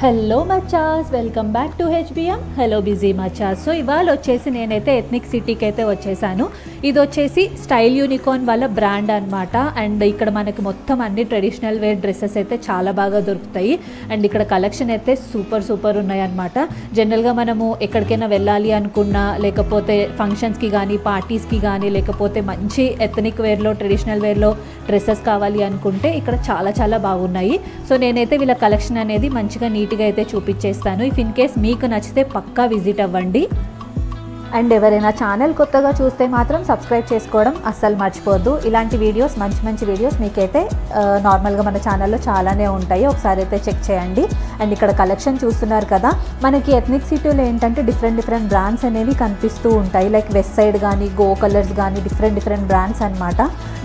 Hello మచాస్, welcome back to HBM. Hello busy మచాస్. So ఇవాళ వచ్చేసి నేనైతే ఎథ్నిక్ సిటీకి అయితే వచ్చేసాను. ఇది వచ్చేసి స్టైల్ యూనికార్న్ వాళ్ళ బ్రాండ్ అనమాట. అండ్ ఇక్కడ మనకి మొత్తం అన్ని ట్రెడిషనల్ వేర్ డ్రెస్సెస్ అయితే చాలా బాగా దొరుకుతాయి. అండ్ ఇక్కడ కలెక్షన్ అయితే సూపర్ ఉన్నాయన్నమాట. జనరల్గా మనము ఎక్కడికైనా వెళ్ళాలి అనుకున్నా, లేకపోతే ఫంక్షన్స్కి కానీ, పార్టీస్కి కానీ, లేకపోతే మంచి ఎథ్నిక్ వేర్లో, ట్రెడిషనల్ వేర్లో డ్రెస్సెస్ కావాలి అనుకుంటే ఇక్కడ చాలా బాగున్నాయి. సో నేనైతే వీళ్ళ కలెక్షన్ అనేది మంచిగా నీట్గా అయితే చూపించేస్తాను. ఇఫ్ ఇన్ కేస్ మీకు నచ్చితే పక్కా విజిట్ అవ్వండి. అండ్ ఎవరైనా ఛానల్ కొత్తగా చూస్తే మాత్రం సబ్స్క్రైబ్ చేసుకోవడం అస్సలు మర్చిపోద్దు. ఇలాంటి వీడియోస్, మంచి వీడియోస్ మీకైతే నార్మల్గా మన ఛానల్లో చాలానే ఉంటాయి, ఒకసారి అయితే చెక్ చేయండి. అండ్ ఇక్కడ కలెక్షన్ చూస్తున్నారు కదా, మనకి ఎథ్నిక్ సిటీలో ఏంటంటే డిఫరెంట్ బ్రాండ్స్ అనేవి కనిపిస్తూ ఉంటాయి. లైక్ వెస్ట్ సైడ్ కానీ, గో కలర్స్ కానీ, డిఫరెంట్ బ్రాండ్స్ అనమాట.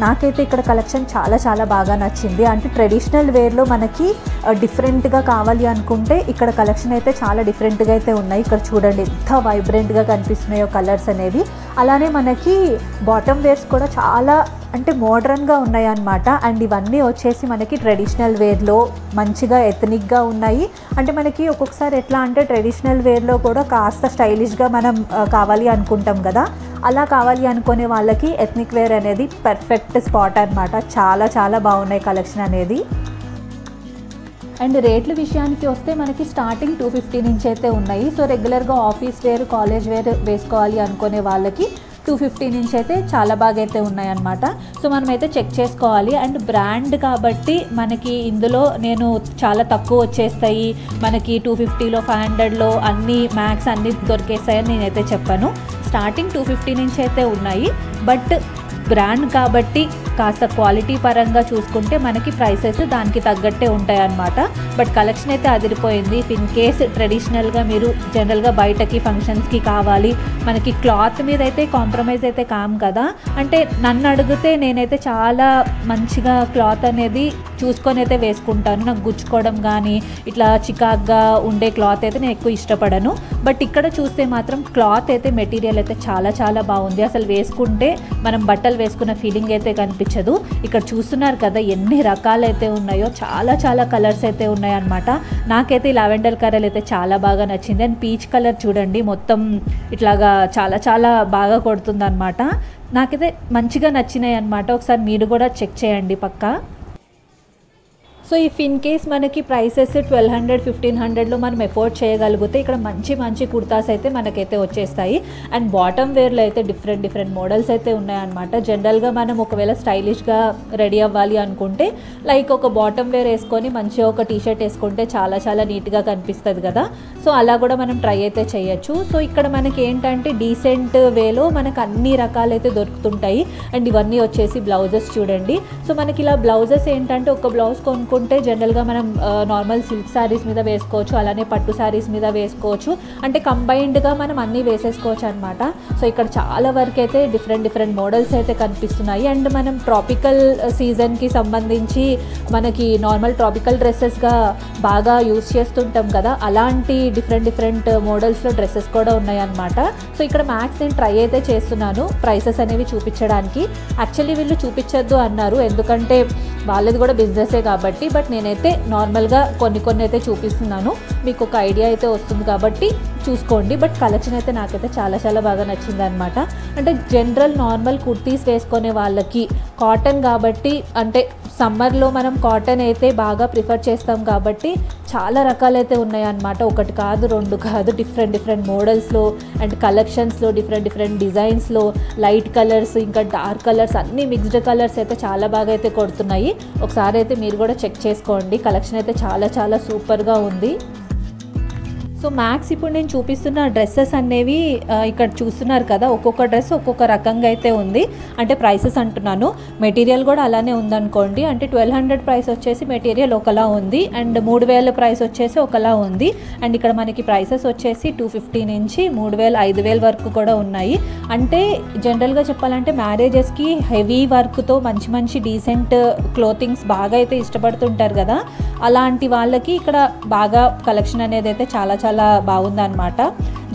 నాకైతే ఇక్కడ కలెక్షన్ చాలా బాగా నచ్చింది. అంటే ట్రెడిషనల్ వేర్లో మనకి డిఫరెంట్గా కావాలి అనుకుంటే ఇక్కడ కలెక్షన్ అయితే చాలా డిఫరెంట్గా అయితే ఉన్నాయి. ఇక్కడ చూడండి ఎంత వైబ్రెంట్గా కనిపిస్తున్నాయో కలర్స్ అనేవి. అలానే మనకి బాటమ్ వేర్స్ కూడా చాలా అంటే మోడ్రన్గా ఉన్నాయి అన్నమాట. అండ్ ఇవన్నీ వచ్చేసి మనకి ట్రెడిషనల్ వేర్లో మంచిగా ఎథనిక్గా ఉన్నాయి. అంటే మనకి ఒక్కొక్కసారి ఎట్లా అంటే ట్రెడిషనల్ వేర్లో కూడా కాస్త స్టైలిష్గా మనం కావాలి అనుకుంటాం కదా, అలా కావాలి అనుకునే వాళ్ళకి ఎథ్నిక్ వేర్ అనేది పర్ఫెక్ట్ స్పాట్ అనమాట. చాలా బాగున్నాయి కలెక్షన్ అనేది. అండ్ రేట్ల విషయానికి వస్తే మనకి స్టార్టింగ్ 250 నుంచి అయితే ఉన్నాయి. సో రెగ్యులర్గా ఆఫీస్ వేర్, కాలేజ్ వేర్ వేసుకోవాలి అనుకునే వాళ్ళకి 250 నుంచి అయితే చాలా బాగా అయితే ఉన్నాయన్నమాట. సో మనమైతే చెక్ చేసుకోవాలి. అండ్ బ్రాండ్ కాబట్టి మనకి ఇందులో నేను చాలా తక్కువ వచ్చేస్తాయి, మనకి 250లో 500లో అన్నీ మ్యాక్స్ అన్నీ దొరికేస్తాయని నేనైతే చెప్పాను. స్టార్టింగ్ 250 నుంచి అయితే ఉన్నాయి. బట్ బ్రాండ్ కాబట్టి కాస్త క్వాలిటీ పరంగా చూసుకుంటే మనకి ప్రైసెస్ దానికి తగ్గట్టే ఉంటాయి అన్నమాట. బట్ కలెక్షన్ అయితే అదిరిపోయింది. ఇన్ కేస్ ట్రెడిషనల్గా మీరు జనరల్గా బయటకి ఫంక్షన్స్కి కావాలి, మనకి క్లాత్ మీద అయితే కాంప్రమైజ్ అయితే కాము కదా. అంటే నన్ను అడిగితే నేనైతే చాలా మంచిగా క్లాత్ అనేది చూసుకొని అయితే వేసుకుంటాను. నాకు గుచ్చుకోవడం కానీ ఇట్లా చికాగ్గా ఉండే క్లాత్ అయితే నేను ఎక్కువ ఇష్టపడను. బట్ ఇక్కడ చూస్తే మాత్రం క్లాత్ అయితే, మెటీరియల్ అయితే చాలా బాగుంది. అసలు వేసుకుంటే మనం బట్టలు వేసుకున్న ఫీలింగ్ అయితే కనిపించదు. ఇక్కడ చూస్తున్నారు కదా ఎన్ని రకాలైతే ఉన్నాయో, చాలా కలర్స్ అయితే ఉన్నాయన్నమాట. నాకైతే ఈ లావెండర్ కలర్ అయితే చాలా బాగా నచ్చింది. అండ్ పీచ్ కలర్ చూడండి, మొత్తం ఇట్లాగా చాలా బాగా కొడుతుంది అనమాట. నాకైతే మంచిగా నచ్చినాయి అనమాట. ఒకసారి మీరు కూడా చెక్ చేయండి పక్కా. సో ఇఫ్ ఇన్ కేస్ మనకి ప్రైసెస్ 1200-1500లో మనం ఎఫోర్డ్ చేయగలిగితే ఇక్కడ మంచి కుర్తాస్ అయితే మనకైతే వచ్చేస్తాయి. అండ్ బాటమ్ వేర్లో అయితే డిఫరెంట్ మోడల్స్ అయితే ఉన్నాయన్నమాట. జనరల్గా మనం ఒకవేళ స్టైలిష్గా రెడీ అవ్వాలి అనుకుంటే లైక్ ఒక బాటమ్ వేర్ వేసుకొని మంచిగా ఒక టీషర్ట్ వేసుకుంటే చాలా నీట్గా కనిపిస్తుంది కదా. సో అలా కూడా మనం ట్రై అయితే చేయొచ్చు. సో ఇక్కడ మనకి ఏంటంటే డీసెంట్ వేలో మనకు అన్ని రకాలైతే దొరుకుతుంటాయి. అండ్ ఇవన్నీ వచ్చేసి బ్లౌజెస్ చూడండి. సో మనకి ఇలా బ్లౌజెస్ ఏంటంటే ఒక బ్లౌజ్ కొనుక్కుంటే జనరల్గా మనం నార్మల్ సిల్క్ శారీస్ మీద వేసుకోవచ్చు, అలానే పట్టు శారీస్ మీద వేసుకోవచ్చు. అంటే కంబైన్డ్గా మనం అన్నీ వేసేసుకోవచ్చు అనమాట. సో ఇక్కడ చాలా వరకు అయితే డిఫరెంట్ మోడల్స్ అయితే కనిపిస్తున్నాయి. అండ్ మనం ట్రాపికల్ సీజన్కి సంబంధించి మనకి నార్మల్ ట్రాపికల్ డ్రెస్సెస్గా బాగా యూస్ చేస్తుంటాం కదా, అలాంటి డిఫరెంట్ మోడల్స్లో డ్రెస్సెస్ కూడా ఉన్నాయన్నమాట. సో ఇక్కడ మ్యాక్స్ నేను ట్రై అయితే చేస్తున్నాను ప్రైసెస్ అనేవి చూపించడానికి. యాక్చువల్లీ వీళ్ళు చూపించొద్దు అన్నారు, ఎందుకంటే వాళ్ళది కూడా బిజినెసే కాబట్టి. బట్ నేనైతే నార్మల్గా కొన్ని అయితే చూపిస్తున్నాను, మీకు ఒక ఐడియా అయితే వస్తుంది కాబట్టి చూసుకోండి. బట్ కలెక్షన్ అయితే నాకైతే చాలా బాగా నచ్చింది అనమాట. అంటే జనరల్ నార్మల్ కుర్తీస్ వేసుకునే వాళ్ళకి కాటన్ కాబట్టి, అంటే సమ్మర్లో మనం కాటన్ అయితే బాగా ప్రిఫర్ చేస్తాం కాబట్టి చాలా రకాలైతే ఉన్నాయన్నమాట. ఒకటి కాదు, రెండు కాదు, డిఫరెంట్ మోడల్స్లో అండ్ కలెక్షన్స్లో, డిఫరెంట్ డిజైన్స్లో, లైట్ కలర్స్ ఇంకా డార్క్ కలర్స్, అన్ని మిక్స్డ్ కలర్స్ అయితే చాలా బాగా అయితే కొడుతున్నాయి. ఒకసారి అయితే మీరు కూడా చెక్ చేసుకోండి. కలెక్షన్ అయితే చాలా సూపర్గా ఉంది. సో మ్యాక్స్ ఇప్పుడు నేను చూపిస్తున్న డ్రెస్సెస్ అనేవి ఇక్కడ చూస్తున్నారు కదా, ఒక్కొక్క డ్రెస్ ఒక్కొక్క రకంగా అయితే ఉంది. అంటే ప్రైసెస్ అంటున్నాను, మెటీరియల్ కూడా అలానే ఉందనుకోండి. అంటే 1200 ప్రైస్ వచ్చేసి మెటీరియల్ ఒకలా ఉంది, అండ్ 3000 ప్రైస్ వచ్చేసి ఒకలా ఉంది. అండ్ ఇక్కడ మనకి ప్రైసెస్ వచ్చేసి 250 నుంచి 3000, 5000 వరకు కూడా ఉన్నాయి. అంటే జనరల్గా చెప్పాలంటే మ్యారేజెస్కి హెవీ వర్క్తో మంచి డీసెంట్ క్లోతింగ్స్ బాగా అయితే ఇష్టపడుతుంటారు కదా, అలాంటి వాళ్ళకి ఇక్కడ బాగా కలెక్షన్ అనేది అయితే చాలా చాలా బాగుందన్నమాట.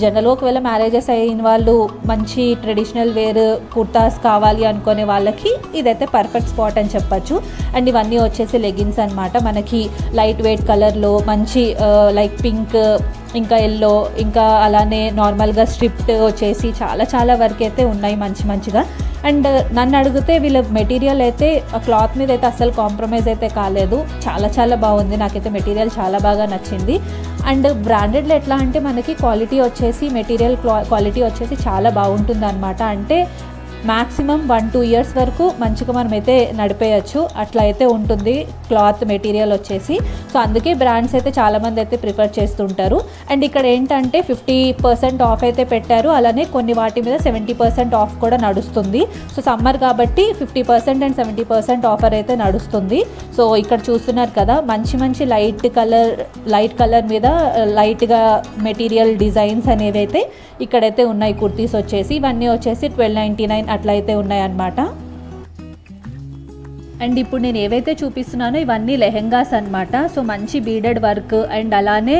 జనరల్గా ఒకవేళ మ్యారేజెస్ అయిన వాళ్ళు మంచి ట్రెడిషనల్ వేర్ కుర్తాస్ కావాలి అనుకునే వాళ్ళకి ఇదైతే పర్ఫెక్ట్ స్పాట్ అని చెప్పచ్చు. అండ్ ఇవన్నీ వచ్చేసి లెగిన్స్ అనమాట. మనకి లైట్ వెయిట్ కలర్లో మంచి లైక్ పింక్, ఇంకా ఎల్లో, ఇంకా అలానే నార్మల్గా స్ట్రిప్ట్ వచ్చేసి చాలా వరకు అయితే ఉన్నాయి మంచిగా. అండ్ నన్ను అడిగితే వీళ్ళ మెటీరియల్ అయితే క్లాత్ మీద అయితే అస్సలు కాంప్రమైజ్ అయితే కాలేదు. చాలా బాగుంది. నాకైతే మెటీరియల్ చాలా బాగా నచ్చింది. అండ్ బ్రాండెడ్లో ఎట్లా అంటే మనకి క్వాలిటీ వచ్చేసి మెటీరియల్ క్వాలిటీ వచ్చేసి చాలా బాగుంటుంది అనమాట. అంటే మ్యాక్సిమం 1-2 ఇయర్స్ వరకు మంచిగా మనమైతే నడిపేయచ్చు, అట్లా అయితే ఉంటుంది క్లాత్ మెటీరియల్ వచ్చేసి. సో అందుకే బ్రాండ్స్ అయితే చాలామంది అయితే ప్రిఫర్ చేస్తుంటారు. అండ్ ఇక్కడ ఏంటంటే 50% ఆఫ్ అయితే పెట్టారు, అలానే కొన్ని వాటి మీద 70% ఆఫ్ కూడా నడుస్తుంది. సో సమ్మర్ కాబట్టి 50% అండ్ 70% ఆఫర్ అయితే నడుస్తుంది. సో ఇక్కడ చూస్తున్నారు కదా, మంచి లైట్ కలర్ మీద లైట్గా మెటీరియల్ డిజైన్స్ అనేవి అయితే ఇక్కడైతే ఉన్నాయి. కుర్తీస్ వచ్చేసి ఇవన్నీ వచ్చేసి 1299 అట్లా అయితే ఉన్నాయన్నమాట. అండ్ ఇప్పుడు నేను ఏవైతే చూపిస్తున్నానో ఇవన్నీ లెహెంగాస్ అనమాట. సో మంచి బీడెడ్ వర్క్ అండ్ అలానే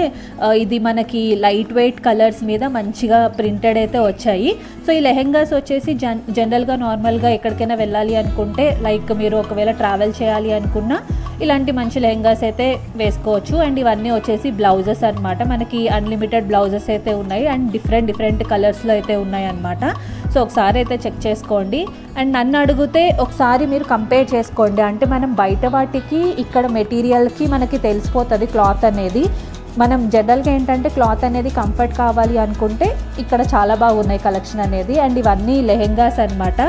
ఇది మనకి లైట్ వెయిట్ కలర్స్ మీద మంచిగా ప్రింటెడ్ అయితే వచ్చాయి. సో ఈ లెహెంగాస్ వచ్చేసి జనరల్గా నార్మల్గా ఎక్కడికైనా వెళ్ళాలి అనుకుంటే, లైక్ మీరు ఒకవేళ ట్రావెల్ చేయాలి అనుకున్నా ఇలాంటి మంచి లెహెంగాస్ అయితే వేసుకోవచ్చు. అండ్ ఇవన్నీ వచ్చేసి బ్లౌజెస్ అనమాట. మనకి అన్లిమిటెడ్ బ్లౌజెస్ అయితే ఉన్నాయి అండ్ డిఫరెంట్ కలర్స్లో అయితే ఉన్నాయి అనమాట. సో ఒకసారి అయితే చెక్ చేసుకోండి. అండ్ నన్ను అడిగితే ఒకసారి మీరు కంపేర్ చేసుకోండి. అంటే మనం బయట వాటికి ఇక్కడ మెటీరియల్కి మనకి తెలిసిపోతుంది క్లాత్ అనేది. మనం జనరల్గా ఏంటంటే క్లాత్ అనేది కంఫర్ట్ కావాలి అనుకుంటే ఇక్కడ చాలా బాగున్నాయి కలెక్షన్ అనేది. అండ్ ఇవన్నీ లెహెంగాస్ అనమాట.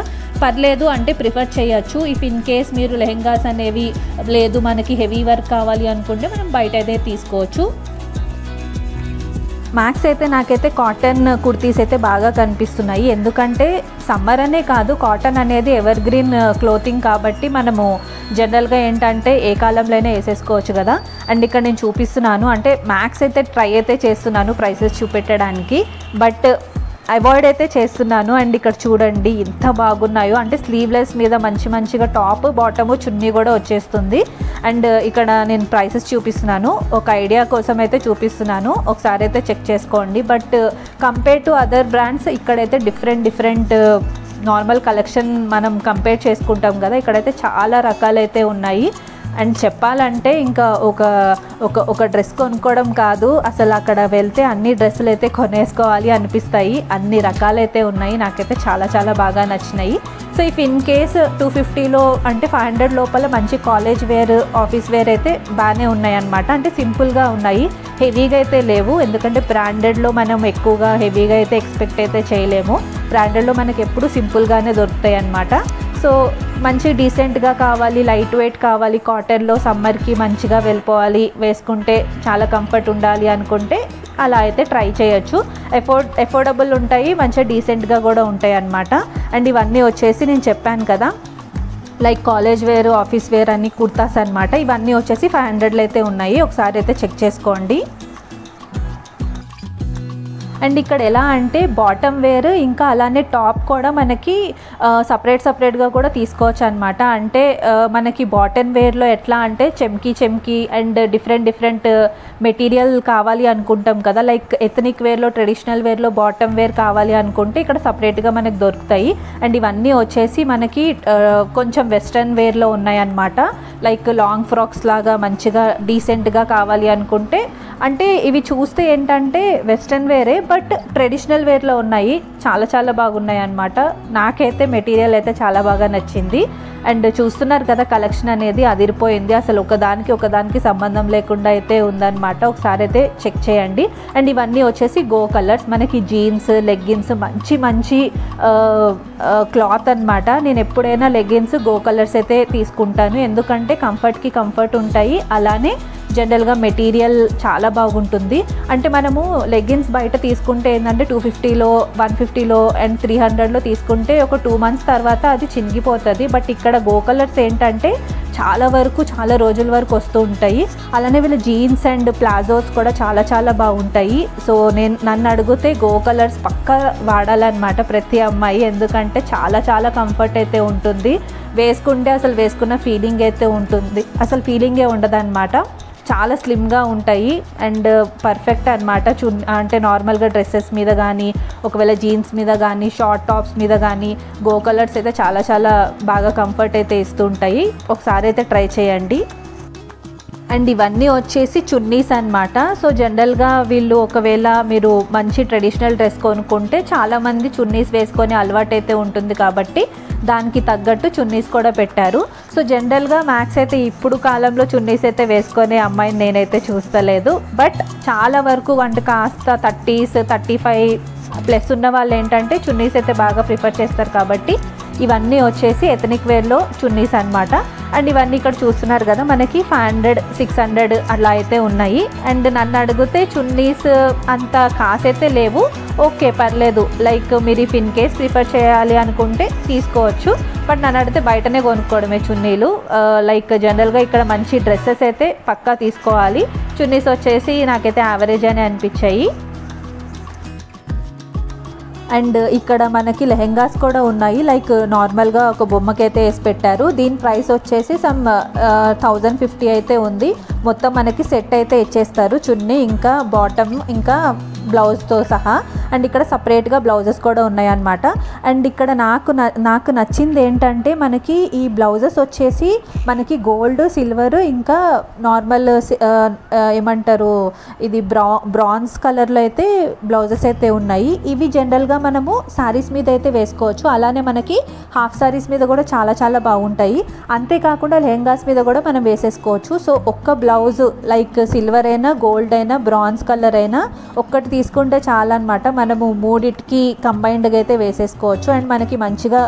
పర్లేదు అంటే ప్రిఫర్ చేయొచ్చు. ఇఫ్ ఇన్ కేస్ మీరు లెహెంగాస్ అనేవి లేదు మనకి హెవీ వర్క్ కావాలి అనుకుంటే మనం బయట అయితే తీసుకోవచ్చు. మ్యాక్స్ అయితే నాకైతే కాటన్ కుర్తీస్ అయితే బాగా కనిపిస్తున్నాయి. ఎందుకంటే సమ్మర్ అనే కాదు, కాటన్ అనేది ఎవర్ గ్రీన్ క్లోతింగ్ కాబట్టి మనము జనరల్గా ఏంటంటే ఏ కాలంలోనే వేసేసుకోవచ్చు కదా. అండ్ ఇక్కడ నేను చూపిస్తున్నాను, అంటే మ్యాక్స్ అయితే ట్రై అయితే చేస్తున్నాను ప్రైసెస్ చూపెట్టడానికి, బట్ అవాయిడ్ అయితే చేస్తున్నాను. అండ్ ఇక్కడ చూడండి ఎంత బాగున్నాయో, అంటే స్లీవ్లెస్ మీద మంచిగా టాప్ బాటము చున్నీ కూడా వచ్చేస్తుంది. అండ్ ఇక్కడ నేను ప్రైసెస్ చూపిస్తున్నాను, ఒక ఐడియా కోసం అయితే చూపిస్తున్నాను, ఒకసారి అయితే చెక్ చేసుకోండి. But compare to other brands ఇక్కడైతే డిఫరెంట్ నార్మల్ కలెక్షన్ మనం కంపేర్ చేసుకుంటాం కదా, ఇక్కడైతే చాలా రకాలైతే ఉన్నాయి. అండ్ చెప్పాలంటే ఇంకా ఒక డ్రెస్ కొనుక్కోవడం కాదు, అసలు అక్కడ వెళ్తే అన్ని డ్రెస్సులు అయితే కొనేసుకోవాలి అనిపిస్తాయి. అన్ని రకాలైతే ఉన్నాయి, నాకైతే చాలా బాగా నచ్చినాయి. సో ఇఫ్ ఇన్ కేస్ 250లో అంటే 500 లోపల మంచి కాలేజ్ వేర్, ఆఫీస్ వేర్ అయితే బాగానే ఉన్నాయి అన్నమాట. అంటే సింపుల్గా ఉన్నాయి, హెవీగా అయితే లేవు. ఎందుకంటే బ్రాండెడ్లో మనం ఎక్కువగా హెవీగా అయితే ఎక్స్పెక్ట్ అయితే చేయలేము. బ్రాండెడ్లో మనకి ఎప్పుడు సింపుల్గానే దొరుకుతాయి అన్నమాట. సో మంచి డీసెంట్గా కావాలి, లైట్ వెయిట్ కావాలి, కాటన్లో సమ్మర్కి మంచిగా వెళ్ళిపోవాలి, వేసుకుంటే చాలా కంఫర్ట్ ఉండాలి అనుకుంటే అలా అయితే ట్రై చేయొచ్చు. ఎఫోర్డబుల్ ఉంటాయి, మంచిగా డీసెంట్గా కూడా ఉంటాయి అన్నమాట. అండ్ ఇవన్నీ వచ్చేసి నేను చెప్పాను కదా like college wear, office wear అన్ని కుర్తాస్ అనమాట. ఇవన్నీ వచ్చేసి 500లో అయితే ఉన్నాయి, ఒకసారి అయితే చెక్ చేసుకోండి. అండ్ ఇక్కడ ఎలా అంటే బాటమ్ వేర్ ఇంకా అలానే టాప్ కూడా మనకి సపరేట్గా కూడా తీసుకోవచ్చు అనమాట. అంటే మనకి బాటమ్ వేర్లో ఎట్లా అంటే చెమ్కీ అండ్ డిఫరెంట్ మెటీరియల్ కావాలి అనుకుంటాం కదా, లైక్ ఎథనిక్ వేర్లో, ట్రెడిషనల్ వేర్లో బాటమ్ వేర్ కావాలి అనుకుంటే ఇక్కడ సపరేట్గా మనకు దొరుకుతాయి. అండ్ ఇవన్నీ వచ్చేసి మనకి కొంచెం వెస్ట్రన్ వేర్లో ఉన్నాయన్నమాట. లైక్ లాంగ్ ఫ్రాక్స్ లాగా మంచిగా డీసెంట్గా కావాలి అనుకుంటే, అంటే ఇవి చూస్తే ఏంటంటే వెస్ట్రన్ వేరే బట్ ట్రెడిషనల్ వేర్లో ఉన్నాయి, చాలా బాగున్నాయి అన్నమాట. నాకైతే మెటీరియల్ అయితే చాలా బాగా నచ్చింది. అండ్ చూస్తున్నారు కదా కలెక్షన్ అనేది అదిరిపోయింది, అసలు ఒకదానికి సంబంధం లేకుండా అయితే ఉందన్నమాట. ఒకసారి అయితే చెక్ చేయండి. అండ్ ఇవన్నీ వచ్చేసి గో కలర్స్, మనకి జీన్స్, లెగ్గిన్స్ మంచి క్లాత్ అన్నమాట. నేను ఎప్పుడైనా లెగ్గిన్స్ గో కలర్స్ అయితే తీసుకుంటాను, ఎందుకంటే కంఫర్ట్ ఉంటాయి, అలానే జనరల్గా మెటీరియల్ చాలా బాగుంటుంది. అంటే మనము లెగ్గిన్స్ బయట తీసుకుంటే ఏంటంటే 250లో, 150లో అండ్ 300లో తీసుకుంటే ఒక 2 months తర్వాత అది చినిగిపోతుంది. బట్ ఇక్కడ గో కలర్స్ ఏంటంటే చాలా రోజుల వరకు వస్తూ ఉంటాయి. అలానే వీళ్ళ జీన్స్ అండ్ ప్లాజోస్ కూడా చాలా బాగుంటాయి. సో నన్ను అడిగితే గో కలర్స్ పక్కా వాడాలన్నమాట ప్రతి అమ్మాయి, ఎందుకంటే చాలా కంఫర్ట్ అయితే ఉంటుంది. వేసుకుంటే అసలు వేసుకున్న ఫీలింగ్ అయితే ఉంటుంది, అసలు ఫీలింగే ఉండదన్నమాట. చాలా స్లిమ్గా ఉంటాయి అండ్ పర్ఫెక్ట్ అనమాట. అంటే నార్మల్గా డ్రెస్సెస్ మీద కానీ, ఒకవేళ జీన్స్ మీద కానీ, షార్ట్ టాప్స్ మీద కానీ గో కలర్స్ అయితే చాలా చాలా బాగా కంఫర్ట్ అయితే ఇస్తూ ఉంటాయి. ఒకసారి అయితే ట్రై చేయండి. అండ్ ఇవన్నీ వచ్చేసి చున్నీస్ అనమాట. సో జనరల్గా వీళ్ళు ఒకవేళ మీరు మంచి ట్రెడిషనల్ డ్రెస్ కొనుక్కుంటే చాలామంది చున్నీస్ వేసుకొని అలవాటు అయితే ఉంటుంది కాబట్టి దానికి తగ్గట్టు చున్నీస్ కూడా పెట్టారు. సో జనరల్గా మ్యాక్స్ అయితే ఇప్పుడు కాలంలో చున్నీస్ అయితే వేసుకునే అమ్మాయిని నేనైతే చూస్తలేదు. బట్ చాలా వరకు అంటే కాస్త 30s 35+ ఉన్న వాళ్ళు ఏంటంటే చున్నీస్ అయితే బాగా ప్రిఫర్ చేస్తారు కాబట్టి ఇవన్నీ వచ్చేసి ఎథనిక్ వేర్లో చున్నీస్ అనమాట. అండ్ ఇవన్నీ ఇక్కడ చూస్తున్నారు కదా, మనకి 500 600 అలా అయితే ఉన్నాయి. అండ్ నన్ను అడిగితే చున్నీస్ అంత కాసైతే లేవు, ఓకే పర్లేదు. లైక్ మీరు ఇఫ్ ఇన్ కేస్ ప్రిఫర్ చేయాలి అనుకుంటే తీసుకోవచ్చు. బట్ నన్ను అడిగితే బయటనే కొనుక్కోవడమే చున్నీలు. లైక్ జనరల్గా ఇక్కడ మంచి డ్రెస్సెస్ అయితే పక్కా తీసుకోవాలి. చున్నీస్ వచ్చేసి నాకైతే యావరేజ్ అని అనిపించాయి. అండ్ ఇక్కడ మనకి లెహెంగాస్ కూడా ఉన్నాయి. లైక్ నార్మల్గా ఒక బొమ్మకైతే వేసి పెట్టారు. దీని ప్రైస్ వచ్చేసి సమ్ 1050 అయితే ఉంది. మొత్తం మనకి సెట్ అయితే ఇచ్చేస్తారు, చున్నీ ఇంకా బాటమ్ ఇంకా బ్లౌజ్తో సహా. అండ్ ఇక్కడ సపరేట్గా బ్లౌజెస్ కూడా ఉన్నాయన్నమాట. అండ్ ఇక్కడ నాకు నచ్చింది ఏంటంటే మనకి ఈ బ్లౌజెస్ వచ్చేసి మనకి గోల్డ్, సిల్వర్ ఇంకా నార్మల్ ఏమంటారు ఇది బ్రాంజ్ కలర్లో అయితే బ్లౌజెస్ అయితే ఉన్నాయి. ఇవి జనరల్గా మనము శారీస్ మీద అయితే వేసుకోవచ్చు. అలానే మనకి హాఫ్ శారీస్ మీద కూడా చాలా చాలా బాగుంటాయి. అంతేకాకుండా లెహెంగాస్ మీద కూడా మనం వేసేసుకోవచ్చు. సో ఒక్క బ్లౌజ్ లైక్ సిల్వర్ అయినా, గోల్డ్ అయినా, బ్రాంజ్ కలర్ అయినా ఒక్కటి తీసుకుంటే చాలా అనమాట. మనము మూడిటికి కంబైన్డ్గా అయితే వేసేసుకోవచ్చు. అండ్ మనకి మంచిగా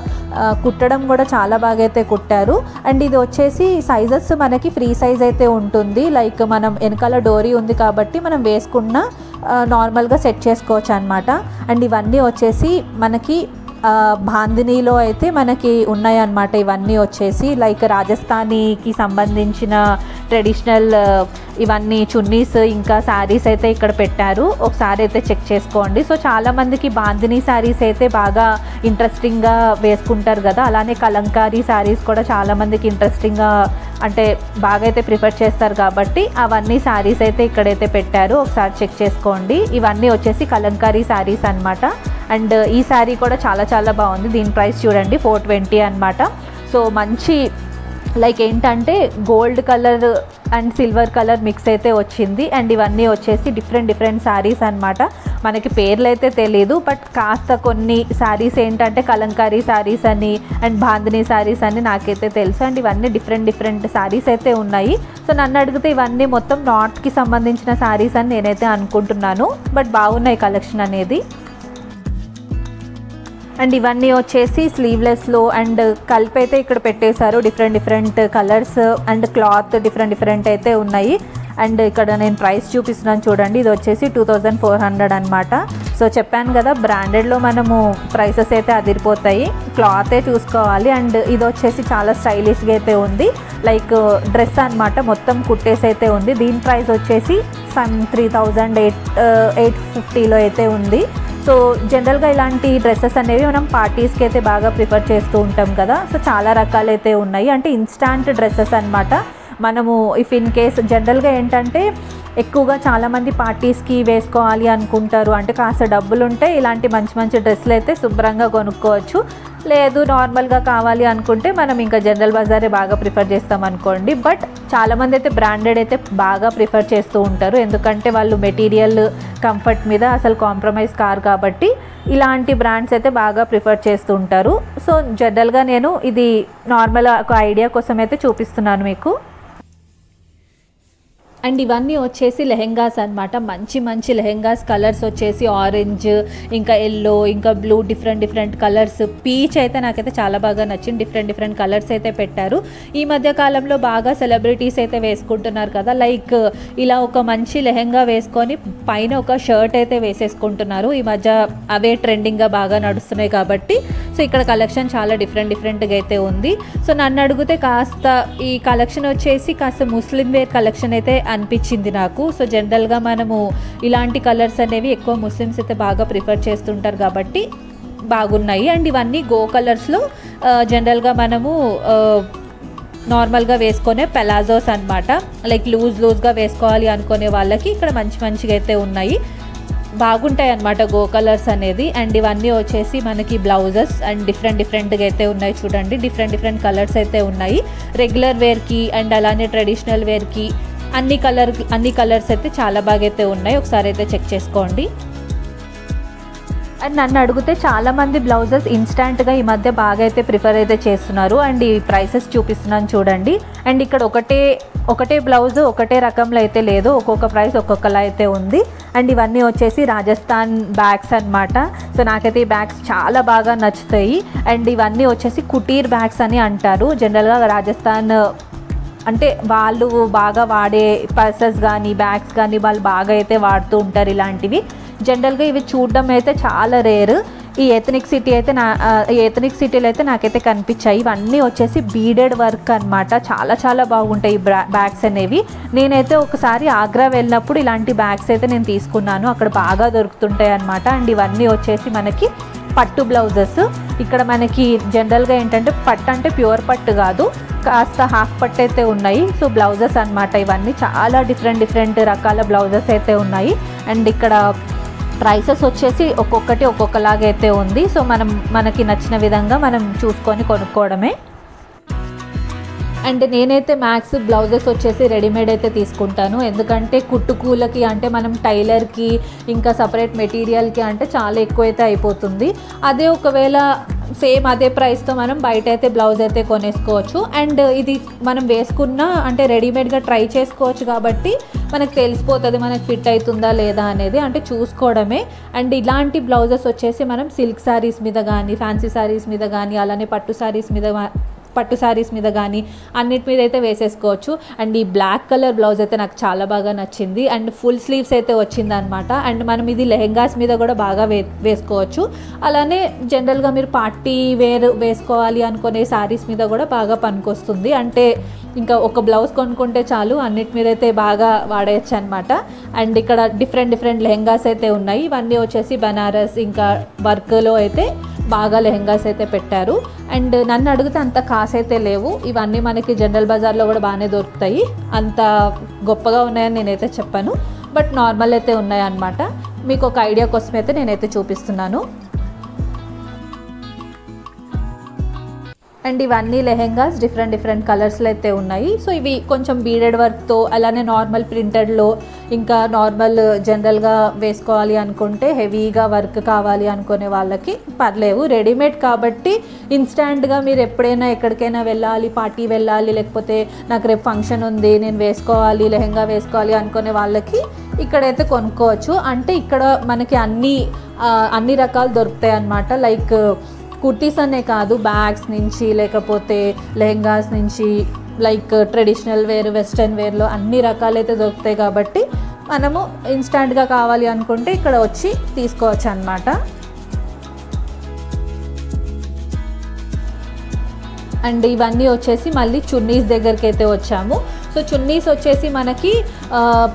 కుట్టడం కూడా చాలా బాగా అయితే కుట్టారు. అండ్ ఇది వచ్చేసి సైజెస్ మనకి ఫ్రీ సైజ్ అయితే ఉంటుంది. లైక్ మనం వెనకాల డోరీ ఉంది కాబట్టి మనం వేసుకున్న నార్మల్గా సెట్ చేసుకోవచ్చు అనమాట. అండ్ ఇవన్నీ వచ్చేసి మనకి బాందినీలో అయితే మనకి ఉన్నాయన్నమాట. ఇవన్నీ వచ్చేసి లైక్ రాజస్థానీకి సంబంధించిన ట్రెడిషనల్ ఇవన్నీ చున్నీస్ ఇంకా శారీస్ అయితే ఇక్కడ పెట్టారు. ఒకసారి అయితే చెక్ చేసుకోండి. సో చాలామందికి బాందినీ శారీస్ అయితే బాగా ఇంట్రెస్టింగ్గా వేసుకుంటారు కదా, అలానే కలంకారీ శారీస్ కూడా చాలామందికి ఇంట్రెస్టింగ్గా అంటే బాగా అయితే ప్రిఫర్ చేస్తారు కాబట్టి అవన్నీ శారీస్ అయితే ఇక్కడైతే పెట్టారు. ఒకసారి చెక్ చేసుకోండి. ఇవన్నీ వచ్చేసి కలంకారీ శారీస్ అనమాట. అండ్ ఈ శారీ కూడా చాలా చాలా బాగుంది. దీని ప్రైస్ చూడండి 420 అనమాట. సో మంచి లైక్ ఏంటంటే gold colour and silver colour mix అయితే వచ్చింది. అండ్ ఇవన్నీ వచ్చేసి డిఫరెంట్ శారీస్ అనమాట. మనకి పేర్లు అయితే తెలియదు, బట్ కాస్త కొన్ని శారీస్ ఏంటంటే కలంకారీ శారీస్ అని అండ్ బాందినీ శారీస్ అని నాకైతే తెలుసు. అండ్ ఇవన్నీ డిఫరెంట్ శారీస్ అయితే ఉన్నాయి. సో నన్ను అడిగితే ఇవన్నీ మొత్తం నార్త్కి సంబంధించిన శారీస్ అని నేనైతే అనుకుంటున్నాను. బట్ బాగున్నాయి కలెక్షన్ అనేది. అండ్ ఇవన్నీ వచ్చేసి స్లీవ్లెస్లో అండ్ కలిపి అయితే ఇక్కడ పెట్టేశారు. Different colours and cloth different అయితే ఉన్నాయి. అండ్ ఇక్కడ నేను ప్రైస్ చూపిస్తున్నాను చూడండి. ఇది వచ్చేసి 2400 అనమాట. సో చెప్పాను కదా, బ్రాండెడ్లో మనము ప్రైసెస్ అయితే అదిరిపోతాయి. క్లాతే చూసుకోవాలి. అండ్ ఇది వచ్చేసి చాలా స్టైలిష్గా అయితే ఉంది. లైక్ డ్రెస్ అనమాట, మొత్తం కుట్టేసి అయితే ఉంది. దీని ప్రైస్ వచ్చేసి సమ్ 3850లో అయితే ఉంది. సో జనరల్గా ఇలాంటి డ్రెస్సెస్ అనేవి మనం పార్టీస్కి అయితే బాగా ప్రిఫర్ చేస్తూ ఉంటాం కదా. సో చాలా రకాలైతే ఉన్నాయి. అంటే ఇన్స్టాంట్ డ్రెస్సెస్ అనమాట. మనము ఇఫ్ ఇన్ కేస్ జనరల్గా ఏంటంటే ఎక్కువగా చాలామంది పార్టీస్కి వేసుకోవాలి అనుకుంటారు. అంటే కాస్త డబ్బులు ఉంటే ఇలాంటి మంచి డ్రెస్సులు అయితే శుభ్రంగా కొనుక్కోవచ్చు. లేదు నార్మల్గా కావాలి అనుకుంటే మనం ఇంకా జనరల్ బజారే బాగా ప్రిఫర్ చేస్తాం అనుకోండి. బట్ చాలామంది అయితే బ్రాండెడ్ అయితే బాగా ప్రిఫర్ చేస్తూ ఉంటారు. ఎందుకంటే వాళ్ళు మెటీరియల్ కంఫర్ట్ మీద అసలు కాంప్రమైజ్ కారు కాబట్టి ఇలాంటి బ్రాండ్స్ అయితే బాగా ప్రిఫర్ చేస్తూ ఉంటారు. సో జనరల్గా నేను ఇది నార్మల్ ఒక ఐడియా కోసం అయితే చూపిస్తున్నాను మీకు. అండ్ ఇవన్నీ వచ్చేసి లెహెంగాస్ అనమాట. మంచి లెహెంగాస్. కలర్స్ వచ్చేసి ఆరెంజ్ ఇంకా ఎల్లో ఇంకా బ్లూ డిఫరెంట్ కలర్స్. పీచ్ అయితే నాకైతే చాలా బాగా నచ్చింది. డిఫరెంట్ కలర్స్ అయితే పెట్టారు. ఈ మధ్య కాలంలో బాగా సెలబ్రిటీస్ అయితే వేసుకుంటున్నారు కదా, లైక్ ఇలా ఒక మంచి లెహెంగా వేసుకొని పైన ఒక షర్ట్ అయితే వేసేసుకుంటున్నారు. ఈ మధ్య అవే ట్రెండింగ్గా బాగా నడుస్తున్నాయి కాబట్టి సో ఇక్కడ కలెక్షన్ చాలా డిఫరెంట్గా అయితే ఉంది. సో నన్ను అడిగితే కాస్త ఈ కలెక్షన్ వచ్చేసి కాస్త ముస్లిం వేర్ కలెక్షన్ అయితే అనిపించింది నాకు. సో జనరల్గా మనము ఇలాంటి కలర్స్ అనేవి ఎక్కువ ముస్లిమ్స్ అయితే బాగా ప్రిఫర్ చేస్తుంటారు కాబట్టి బాగున్నాయి. అండ్ ఇవన్నీ గో కలర్స్లో జనరల్గా మనము నార్మల్గా వేసుకునే పెలాజోస్ అనమాట. లైక్ లూజ్గా వేసుకోవాలి అనుకునే వాళ్ళకి ఇక్కడ మంచిగా అయితే ఉన్నాయి, బాగుంటాయి అన్నమాట గో కలర్స్ అనేది. అండ్ ఇవన్నీ వచ్చేసి మనకి బ్లౌజెస్ అండ్ డిఫరెంట్గా అయితే ఉన్నాయి చూడండి. డిఫరెంట్ కలర్స్ అయితే ఉన్నాయి, రెగ్యులర్ వేర్కి అండ్ అలానే ట్రెడిషనల్ వేర్కి అన్ని కలర్స్ అయితే చాలా బాగా అయితే ఉన్నాయి. ఒకసారి అయితే చెక్ చేసుకోండి. అండ్ నన్ను అడిగితే చాలామంది బ్లౌజెస్ ఇన్స్టాంట్గా ఈ మధ్య బాగా అయితే ప్రిఫర్ అయితే చేస్తున్నారు. అండ్ ఈ ప్రైసెస్ చూపిస్తున్నాను చూడండి. అండ్ ఇక్కడ ఒకటే బ్లౌజ్ ఒకటే రకంలో అయితే లేదు, ఒక్కొక్క ప్రైస్ ఒక్కొక్కలా అయితే ఉంది. అండ్ ఇవన్నీ వచ్చేసి రాజస్థాన్ బ్యాగ్స్ అనమాట. సో నాకైతే ఈ బ్యాగ్స్ చాలా బాగా నచ్చుతాయి. అండ్ ఇవన్నీ వచ్చేసి కుటీర్ బ్యాగ్స్ అని అంటారు. జనరల్గా రాజస్థాన్ అంటే వాళ్ళు బాగా వాడే పర్సెస్ కానీ బ్యాగ్స్ కానీ వాళ్ళు బాగా అయితే వాడుతూ ఉంటారు ఇలాంటివి. జనరల్గా ఇవి చూడడం అయితే చాలా రేర్. ఈ ఎథనిక్ సిటీలో అయితే నాకైతే కనిపించాయి. ఇవన్నీ వచ్చేసి బీడెడ్ వర్క్ అనమాట. చాలా బాగుంటాయి ఈ బ్యాగ్స్ అనేవి. నేనైతే ఒకసారి ఆగ్రా వెళ్ళినప్పుడు ఇలాంటి బ్యాగ్స్ అయితే నేను తీసుకున్నాను, అక్కడ బాగా దొరుకుతుంటాయి అనమాట. అండ్ ఇవన్నీ వచ్చేసి మనకి పట్టు బ్లౌజెస్. ఇక్కడ మనకి జనరల్గా ఏంటంటే పట్టు అంటే ప్యూర్ పట్టు కాదు, కాస్త హాఫ్ పట్టు అయితే ఉన్నాయి. సో బ్లౌజెస్ అనమాట ఇవన్నీ, చాలా డిఫరెంట్ రకాల బ్లౌజెస్ అయితే ఉన్నాయి. అండ్ ఇక్కడ ప్రైసెస్ వచ్చేసి ఒక్కొక్కటి ఒక్కొక్కలాగా అయితే ఉంది. సో మనకి నచ్చిన విధంగా మనం చూసుకొని కొనుక్కోవడమే. అండ్ నేనైతే మ్యాక్స్ బ్లౌజెస్ వచ్చేసి రెడీమేడ్ అయితే తీసుకుంటాను, ఎందుకంటే కుట్టుకూలకి అంటే మనం టైలర్కి ఇంకా సపరేట్ మెటీరియల్కి అంటే చాలా ఎక్కువ అయితే అయిపోతుంది. అదే ఒకవేళ సేమ్ అదే ప్రైస్తో మనం బయట అయితే బ్లౌజ్ అయితే కొనేసుకోవచ్చు. అండ్ ఇది మనం వేసుకున్న అంటే రెడీమేడ్గా ట్రై చేసుకోవచ్చు కాబట్టి మనకు తెలిసిపోతుంది మనకు ఫిట్ అవుతుందా లేదా అనేది, అంటే చూసుకోవడమే. అండ్ ఇలాంటి బ్లౌజెస్ వచ్చేసి మనం సిల్క్ శారీస్ మీద కానీ ఫ్యాన్సీ శారీస్ మీద కానీ అలానే పట్టు శారీస్ మీద కానీ అన్నిటి మీద అయితే వేసేసుకోవచ్చు. అండ్ ఈ బ్లాక్ కలర్ బ్లౌజ్ అయితే నాకు చాలా బాగా నచ్చింది. అండ్ ఫుల్ స్లీవ్స్ అయితే వచ్చిందనమాట. అండ్ మనం ఇది లెహెంగాస్ మీద కూడా బాగా వేసుకోవచ్చు. అలానే జనరల్గా మీరు పార్టీ వేర్ వేసుకోవాలి అనుకునే శారీస్ మీద కూడా బాగా పనికొస్తుంది. అంటే ఇంకా ఒక బ్లౌజ్ కొనుక్కుంటే చాలు, అన్నిటి మీద అయితే బాగా వాడేయచ్చు అనమాట. అండ్ ఇక్కడ డిఫరెంట్ లెహెంగాస్ అయితే ఉన్నాయి. ఇవన్నీ వచ్చేసి బనారస్ ఇంకా వర్క్లో అయితే బాగా లెహెంగాస్ అయితే పెట్టారు. అండ్ నన్ను అడిగితే అంత కాస్ట్ అయితే లేవు, ఇవన్నీ మనకి జనరల్ బజార్లో కూడా బాగానే దొరుకుతాయి. అంత గొప్పగా ఉన్నాయని నేనైతే చెప్పాను, బట్ నార్మల్ అయితే ఉన్నాయన్నమాట. మీకు ఒక ఐడియా కోసం అయితే నేనైతే చూపిస్తున్నాను. అండ్ ఇవన్నీ లెహెంగాస్ డిఫరెంట్ కలర్స్లో అయితే ఉన్నాయి. సో ఇవి కొంచెం బీడెడ్ వర్క్తో అలానే నార్మల్ ప్రింటెడ్లో ఇంకా నార్మల్ జనరల్గా వేసుకోవాలి అనుకుంటే హెవీగా వర్క్ కావాలి అనుకునే వాళ్ళకి పర్లేవు. రెడీమేడ్ కాబట్టి ఇన్స్టాంట్గా మీరు ఎప్పుడైనా ఎక్కడికైనా వెళ్ళాలి, పార్టీ వెళ్ళాలి, లేకపోతే నాకు రేపు ఫంక్షన్ ఉంది నేను వేసుకోవాలి లెహెంగా వేసుకోవాలి అనుకునే వాళ్ళకి ఇక్కడైతే కొనుక్కోవచ్చు. అంటే ఇక్కడ మనకి అన్ని రకాలు దొరుకుతాయి అన్నమాట. లైక్ కుర్తీస్ అనే కాదు, బ్యాగ్స్ నుంచి లేకపోతే లెహెంగాస్ నుంచి లైక్ ట్రెడిషనల్ వేర్ వెస్ట్రన్ వేర్లో అన్ని రకాలైతే దొరుకుతాయి కాబట్టి మనము ఇన్స్టాంట్గా కావాలి అనుకుంటే ఇక్కడ వచ్చి తీసుకోవచ్చు అన్నమాట. అండ్ ఇవన్నీ వచ్చేసి మళ్ళీ చున్నీస్ దగ్గరికి అయితే వచ్చాము. సో చున్నీస్ వచ్చేసి మనకి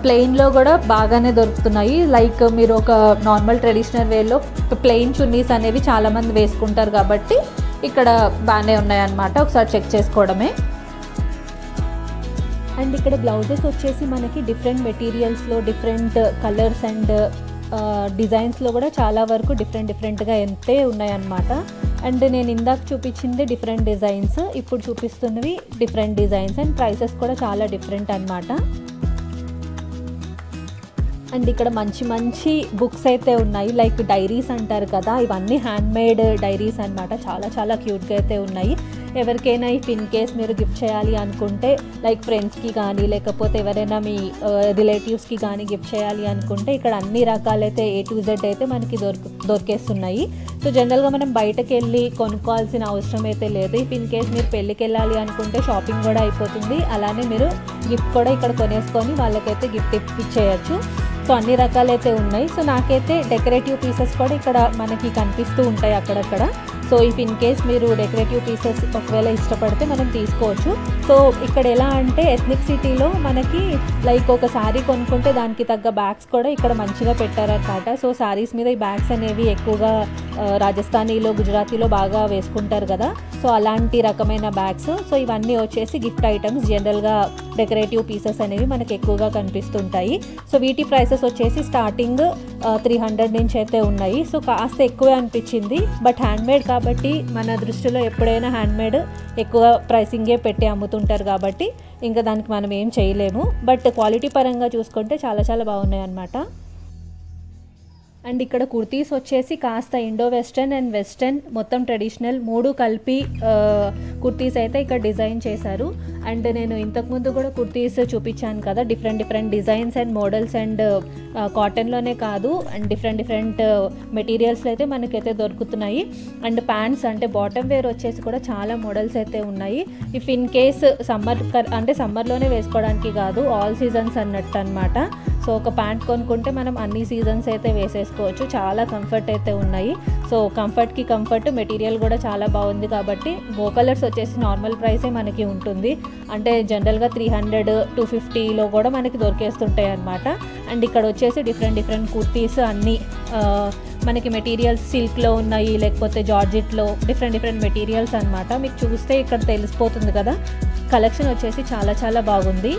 ప్లెయిన్లో కూడా బాగానే దొరుకుతున్నాయి. లైక్ మీరు ఒక నార్మల్ ట్రెడిషనల్ వేలో ప్లెయిన్ చున్నీస్ అనేవి చాలామంది వేసుకుంటారు కాబట్టి ఇక్కడ బాగానే ఉన్నాయన్నమాట, ఒకసారి చెక్ చేసుకోవడమే. అండ్ ఇక్కడ బ్లౌజెస్ వచ్చేసి మనకి డిఫరెంట్ మెటీరియల్స్లో డిఫరెంట్ కలర్స్ అండ్ డిజైన్స్లో కూడా చాలా వరకు డిఫరెంట్గా ఎంతే ఉన్నాయన్నమాట. అండ్ నేను ఇందాక చూపించింది డిఫరెంట్ డిజైన్స్, ఇప్పుడు చూపిస్తున్నవి డిఫరెంట్ డిజైన్స్ అండ్ ప్రైసెస్ కూడా చాలా డిఫరెంట్ అన్నమాట. అండ్ ఇక్కడ మంచి బుక్స్ అయితే ఉన్నాయి, లైక్ డైరీస్ అంటారు కదా, ఇవన్నీ హ్యాండ్మేడ్ డైరీస్ అన్నమాట. చాలా క్యూట్గా అయితే ఉన్నాయి. ఎవరికైనా ఇఫ్ ఇన్ కేస్ మీరు గిఫ్ట్ చేయాలి అనుకుంటే లైక్ ఫ్రెండ్స్కి కానీ లేకపోతే ఎవరైనా మీ రిలేటివ్స్కి కానీ గిఫ్ట్ చేయాలి అనుకుంటే ఇక్కడ అన్ని రకాలైతే A to Z అయితే మనకి దొరికేస్తున్నాయి. సో జనరల్గా మనం బయటకు వెళ్ళి కొనుక్కోవాల్సిన అవసరం అయితే లేదు. ఇఫ్ ఇన్ కేస్ మీరు పెళ్ళికి వెళ్ళాలి అనుకుంటే షాపింగ్ కూడా అయిపోతుంది, అలానే మీరు గిఫ్ట్ కూడా ఇక్కడ కొనేసుకొని వాళ్ళకైతే గిఫ్ట్ ఇచ్చేయచ్చు. సో అన్ని రకాలైతే ఉన్నాయి. సో నాకైతే డెకరేటివ్ పీసెస్ కూడా ఇక్కడ మనకి కనిపిస్తూ ఉంటాయి అక్కడక్కడ. సో ఇఫ్ ఇన్ కేస్ మీరు డెకరేటివ్ పీసెస్ ఒకవేళ ఇష్టపడితే మనం తీసుకోవచ్చు. సో ఇక్కడ ఎలా అంటే ఎథ్నిక్ సిటీలో మనకి లైక్ ఒక శారీ కొనుక్కుంటే దానికి తగ్గ బ్యాగ్స్ కూడా ఇక్కడ మంచిగా పెట్టారనమాట. సో శారీస్ మీద ఈ బ్యాగ్స్ అనేవి ఎక్కువగా రాజస్థానీలో గుజరాతీలో బాగా వేసుకుంటారు కదా, సో అలాంటి రకమైన బ్యాగ్స్. సో ఇవన్నీ వచ్చేసి గిఫ్ట్ ఐటమ్స్, జనరల్గా డెకరేటివ్ పీసెస్ అనేవి మనకి ఎక్కువగా కనిపిస్తుంటాయి. సో వీటి ప్రైసెస్ వచ్చేసి స్టార్టింగ్ 300 నుంచి అయితే ఉన్నాయి. సో కాస్త ఎక్కువే అనిపించింది, బట్ హ్యాండ్మేడ్ కాబట్టి మన దృష్టిలో ఎప్పుడైనా హ్యాండ్మేడ్ ఎక్కువ ప్రైసింగే పెట్టి అమ్ముతుంటారు కాబట్టి ఇంకా దానికి మనం ఏం చేయలేము. బట్ క్వాలిటీ పరంగా చూసుకుంటే చాలా చాలా బాగున్నాయి అన్నమాట. అండ్ ఇక్కడ కుర్తీస్ వచ్చేసి కాస్త ఇండో వెస్టర్న్ అండ్ వెస్టర్న్ మొత్తం ట్రెడిషనల్ 3 కలిపి కుర్తీస్ అయితే ఇక్కడ డిజైన్ చేశారు. అండ్ నేను ఇంతకుముందు కూడా కుర్తీస్ చూపించాను కదా, different designs and models and కాటన్లోనే కాదు అండ్ డిఫరెంట్ మెటీరియల్స్లో అయితే మనకైతే దొరుకుతున్నాయి. అండ్ ప్యాంట్స్ అంటే బాటమ్ వేర్ వచ్చేసి కూడా చాలా మోడల్స్ అయితే ఉన్నాయి. ఇఫ్ ఇన్ కేస్ సమ్మర్లోనే వేసుకోవడానికి కాదు, ఆల్ సీజన్స్ అన్నట్టు అనమాట. సో ఒక ప్యాంట్ కొనుక్కుంటే మనం అన్ని సీజన్స్ అయితే వేసేసుకోవచ్చు, చాలా కంఫర్ట్ అయితే ఉన్నాయి. సో కంఫర్ట్ మెటీరియల్ కూడా చాలా బాగుంది కాబట్టి గో కలర్స్ వచ్చేసి నార్మల్ ప్రైసే మనకి ఉంటుంది. అంటే జనరల్గా 300-250లో కూడా మనకి దొరికేస్తుంటాయి అన్నమాట. అండ్ ఇక్కడ వచ్చేసి డిఫరెంట్ కుర్తీస్ అన్నీ మనకి మెటీరియల్స్ సిల్క్లో ఉన్నాయి, లేకపోతే జార్జెట్లో డిఫరెంట్ మెటీరియల్స్ అనమాట. మీకు చూస్తే ఇక్కడ తెలిసిపోతుంది కదా, కలెక్షన్ వచ్చేసి చాలా చాలా బాగుంది.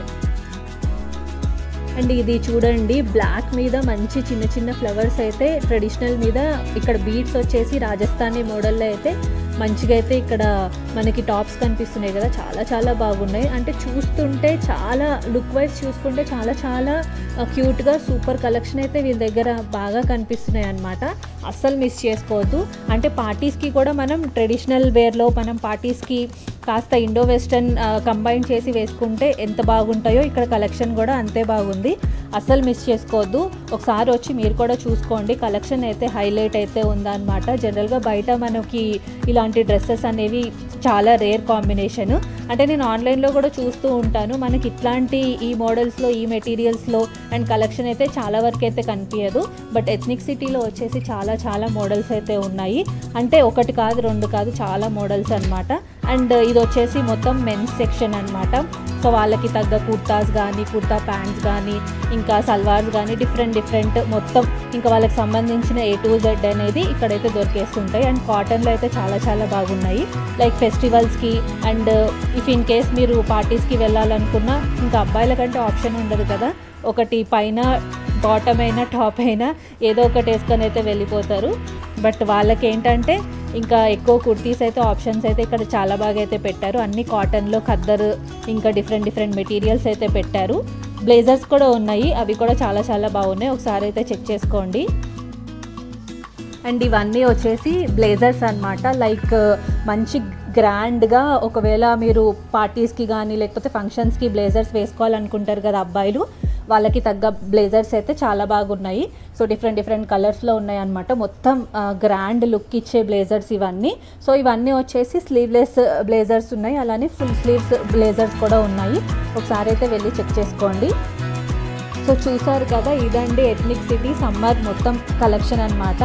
అండ్ ఇది చూడండి, బ్లాక్ మీద మంచి చిన్న ఫ్లవర్స్ అయితే ట్రెడిషనల్ మీద ఇక్కడ బీడ్స్ వచ్చేసి రాజస్థానీ మోడల్లో అయితే మంచిగా అయితే ఇక్కడ మనకి టాప్స్ కనిపిస్తున్నాయి కదా, చాలా చాలా బాగున్నాయి. అంటే చూస్తుంటే చాలా లుక్ వైజ్ చూసుకుంటే చాలా చాలా క్యూట్గా సూపర్ కలెక్షన్ అయితే వీళ్ళ దగ్గర బాగా కనిపిస్తున్నాయి అన్నమాట. అస్సలు మిస్ చేసుకోవద్దు. అంటే పార్టీస్కి కూడా మనం ట్రెడిషనల్ వేర్లో మనం పార్టీస్కి కాస్త ఇండో వెస్టర్న్ కంబైన్ చేసి వేసుకుంటే ఎంత బాగుంటాయో ఇక్కడ కలెక్షన్ కూడా అంతే బాగుంది. అస్సలు మిస్ చేసుకోవద్దు, ఒకసారి వచ్చి మీరు కూడా చూసుకోండి. కలెక్షన్ అయితే హైలైట్ అయితే ఉందన్నమాట. జనరల్గా బయట మనకి ఇలాంటి డ్రెస్సెస్ అనేవి చాలా రేర్ కాంబినేషన్. అంటే నేను ఆన్లైన్లో కూడా చూస్తూ ఉంటాను, మనకి ఇట్లాంటి ఈ మోడల్స్లో ఈ మెటీరియల్స్లో అండ్ కలెక్షన్ అయితే చాలా వరకు అయితే కనిపించదు. బట్ ఎథ్నిక్ సిటీలో వచ్చేసి చాలా చాలా మోడల్స్ అయితే ఉన్నాయి. అంటే ఒకటి కాదు, 2 కాదు, చాలా మోడల్స్ అనమాట. అండ్ ఇది వచ్చేసి మొత్తం మెన్స్ సెక్షన్ అనమాట. సో వాళ్ళకి తగ్గ కుర్తాస్ కానీ, కుర్తా ప్యాంట్స్ కానీ, ఇంకా సల్వార్స్ కానీ డిఫరెంట్ మొత్తం ఇంకా వాళ్ళకి సంబంధించిన A to Z అనేది ఇక్కడైతే దొరికేస్తుంటాయి. అండ్ కాటన్లో అయితే చాలా చాలా బాగున్నాయి. లైక్ ఫెస్టివల్స్కి అండ్ ఇఫ్ ఇన్ కేస్ మీరు పార్టీస్కి వెళ్ళాలనుకున్నా ఇంకా అబ్బాయిల కంటే ఆప్షన్ ఉండదు కదా, ఒకటి పైన బాటమ్ అయినా టాప్ అయినా ఏదో ఒకటి వేసుకొని అయితే వెళ్ళిపోతారు. బట్ వాళ్ళకి ఏంటంటే ఇంకా ఎక్కువ కుర్తీస్ అయితే ఆప్షన్స్ అయితే ఇక్కడ చాలా బాగా అయితే పెట్టారు. అన్ని కాటన్లో ఖద్దర్ ఇంకా డిఫరెంట్ మెటీరియల్స్ అయితే పెట్టారు. బ్లేజర్స్ కూడా ఉన్నాయి, అవి కూడా చాలా చాలా బాగున్నాయి, ఒకసారి అయితే చెక్ చేసుకోండి. అండ్ ఇవన్నీ వచ్చేసి బ్లేజర్స్ అనమాట. లైక్ మంచి గ్రాండ్గా ఒకవేళ మీరు పార్టీస్కి కానీ లేకపోతే ఫంక్షన్స్కి బ్లేజర్స్ వేసుకోవాలనుకుంటారు కదా అబ్బాయిలు, వాళ్ళకి తగ్గ బ్లేజర్స్ అయితే చాలా బాగున్నాయి. సో డిఫరెంట్ కలర్స్లో ఉన్నాయి అన్నమాట. మొత్తం గ్రాండ్ లుక్ ఇచ్చే బ్లేజర్స్ ఇవన్నీ. సో ఇవన్నీ వచ్చేసి స్లీవ్లెస్ బ్లేజర్స్ ఉన్నాయి, అలానే ఫుల్ స్లీవ్స్ బ్లేజర్స్ కూడా ఉన్నాయి. ఒకసారి అయితే వెళ్ళి చెక్ చేసుకోండి. సో చూసారు కదా, ఇదండి ఎథ్నిక్ సిటీ సమ్మర్ మొత్తం కలెక్షన్ అనమాట.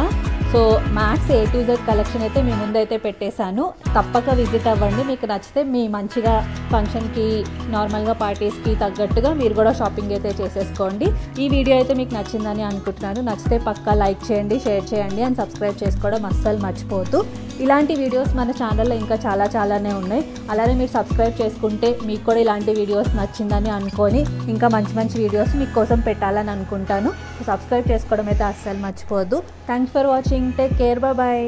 So max A to Z collection అయితే మీ ముందైతే పెట్టేశాను, తప్పక విజిట్ అవ్వండి. మీకు నచ్చితే మీ మంచిగా ఫంక్షన్కి నార్మల్గా పార్టీస్కి తగ్గట్టుగా మీరు కూడా షాపింగ్ అయితే చేసేసుకోండి. ఈ వీడియో అయితే మీకు నచ్చిందని అనుకుంటున్నాను. నచ్చితే పక్కా లైక్ చేయండి, షేర్ చేయండి అండ్ సబ్స్క్రైబ్ చేసుకోవడం అస్సలు మర్చిపోవద్దు. ఇలాంటి వీడియోస్ మన ఛానల్లో ఇంకా చాలానే ఉన్నాయి. అలానే మీరు సబ్స్క్రైబ్ చేసుకుంటే మీకు కూడా ఇలాంటి వీడియోస్ నచ్చిందని అనుకొని ఇంకా మంచి వీడియోస్ మీకోసం పెట్టాలని అనుకుంటాను. సబ్స్క్రైబ్ చేసుకోవడం అయితే అస్సలు మర్చిపోవద్దు. Thanks for watching. Take care, bye.